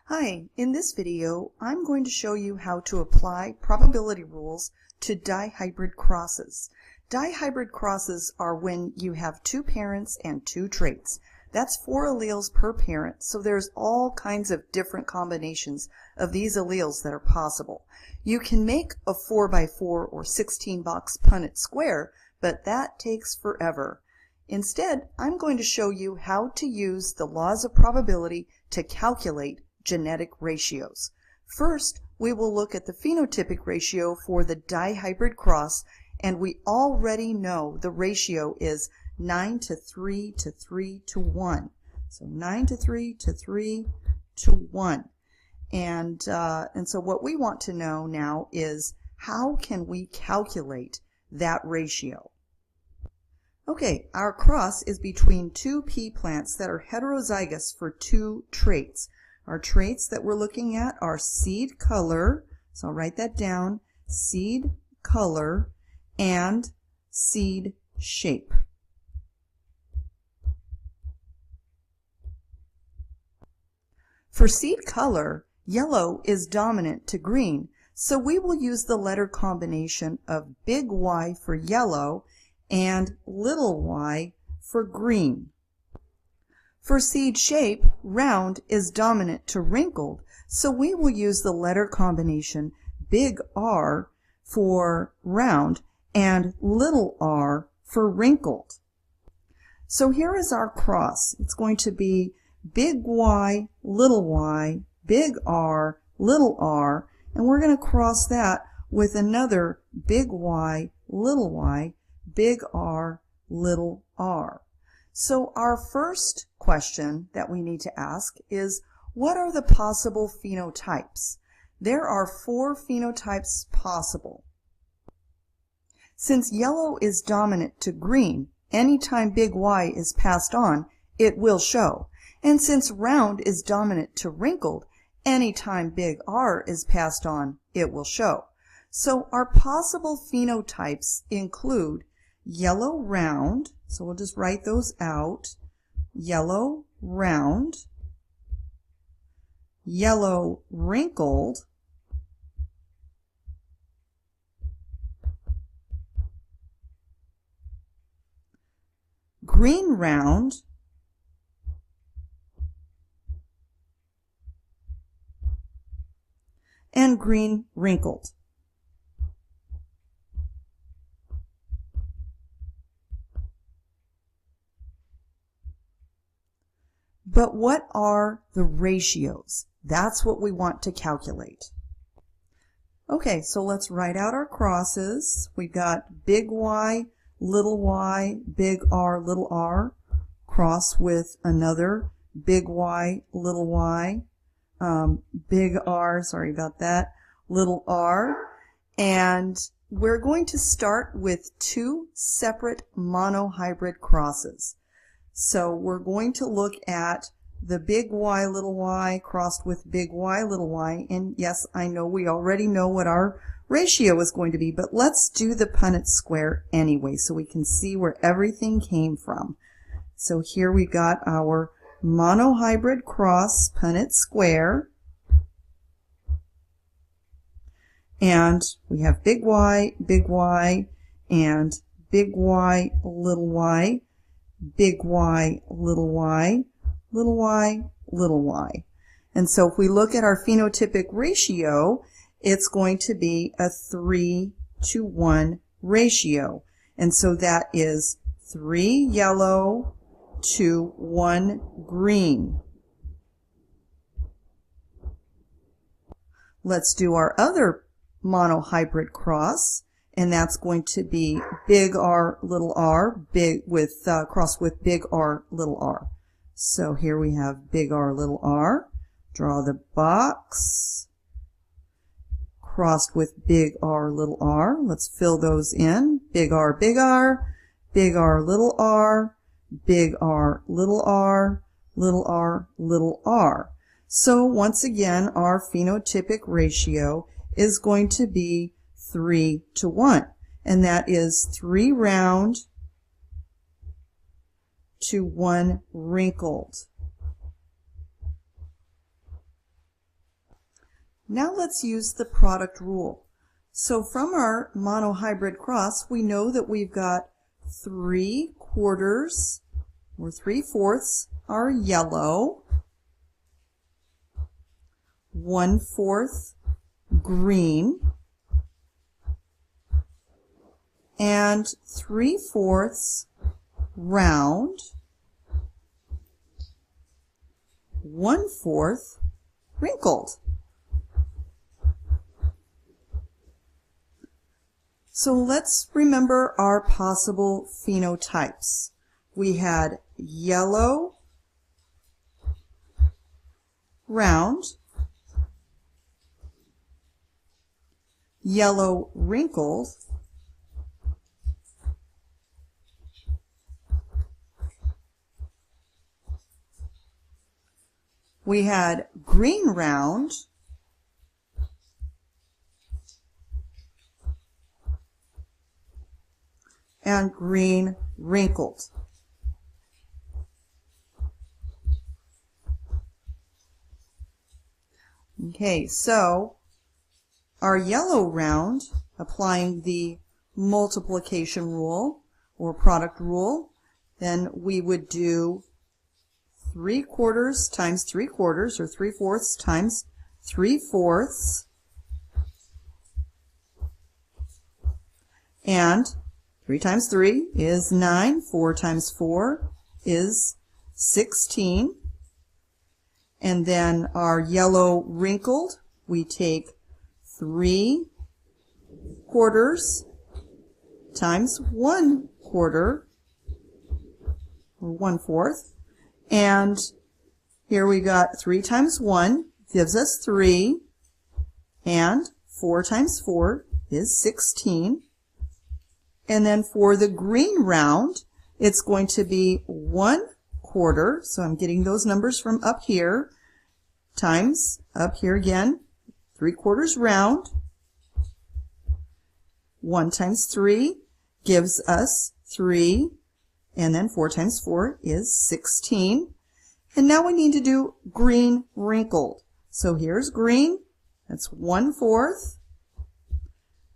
Hi, in this video I'm going to show you how to apply probability rules to dihybrid crosses. Dihybrid crosses are when you have two parents and two traits. That's 4 alleles per parent, so there's all kinds of different combinations of these alleles that are possible. You can make a 4x4 or 16-box Punnett square, but that takes forever. Instead, I'm going to show you how to use the laws of probability to calculate genetic ratios. First, we will look at the phenotypic ratio for the dihybrid cross, and we already know the ratio is 9 to 3 to 3 to 1. So 9 to 3 to 3 to 1. And so what we want to know now is how can we calculate that ratio? Okay, our cross is between two pea plants that are heterozygous for two traits. Our traits that we're looking at are seed color, so I'll write that down, seed color, and seed shape. For seed color, yellow is dominant to green, so we will use the letter combination of big Y for yellow and little y for green. For seed shape, round is dominant to wrinkled, so we will use the letter combination big R for round and little r for wrinkled. So here is our cross. It's going to be big Y, big R, little r, and we're going to cross that with another big Y, big R, little r. So our first question that we need to ask is, what are the possible phenotypes? There are 4 phenotypes possible. Since yellow is dominant to green, anytime big Y is passed on, it will show. And since round is dominant to wrinkled, anytime big R is passed on, it will show. So our possible phenotypes include yellow round, so we'll just write those out, yellow round, yellow wrinkled, green round, and green wrinkled. But what are the ratios? That's what we want to calculate. Okay, so let's write out our crosses. We've got big Y, big R, little r, cross with another big Y, big R, sorry about that, little r. And we're going to start with 2 separate monohybrid crosses. So we're going to look at the big Y crossed with big Y, and yes, I know we already know what our ratio is going to be, but let's do the Punnett square anyway so we can see where everything came from. So here we got our monohybrid cross Punnett square, and we have big Y, and big Y, big Y, little y, little y. And so if we look at our phenotypic ratio, it's going to be a 3 to 1 ratio. And so that is 3 yellow to 1 green. Let's do our other monohybrid cross, and that's going to be big R, big with cross with big R, little r. So here we have big R, little r. Draw the box. Crossed with big R, little r. Let's fill those in. Big R, big R, big R, little r, big R, little r, little r, little r. So once again, our phenotypic ratio is going to be 3 to 1, and that is 3 round to 1 wrinkled. Now let's use the product rule. So from our monohybrid cross, we know that we've got 3/4 or 3/4 are yellow, 1/4 green, and 3/4 round, 1/4 wrinkled. So let's remember our possible phenotypes. We had yellow, round, yellow wrinkled, we had green round, and green wrinkled. Okay, so our yellow round, applying the multiplication rule or product rule, then we would do 3/4 times 3/4 or 3/4 times 3/4, and 3 times 3 is 9, 4 times 4 is 16, and then our yellow wrinkled, we take 3/4 times 1/4 or 1/4, and here we got 3 times 1 gives us 3, and 4 times 4 is 16. And then for the green round, it's going to be 1/4, so I'm getting those numbers from up here, times up here again, 3/4 round. 1 times 3 gives us 3, and then 4 times 4 is 16. And now we need to do green wrinkled. So here's green, that's 1/4,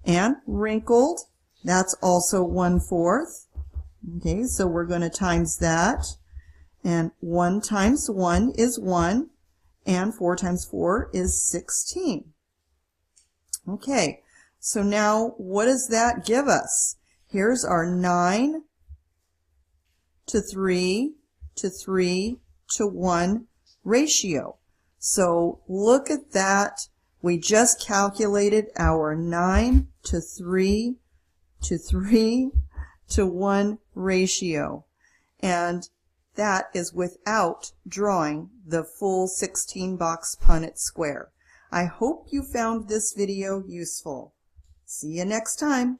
and wrinkled, that's also 1/4. Okay, so we're going to times that, and 1 times 1 is 1, and 4 times 4 is 16. Okay, so now what does that give us? Here's our 9 to 3 to 3 to 1 ratio. So look at that. We just calculated our 9 to 3 to 3 to 1 ratio. And that is without drawing the full 16-box Punnett square. I hope you found this video useful. See you next time.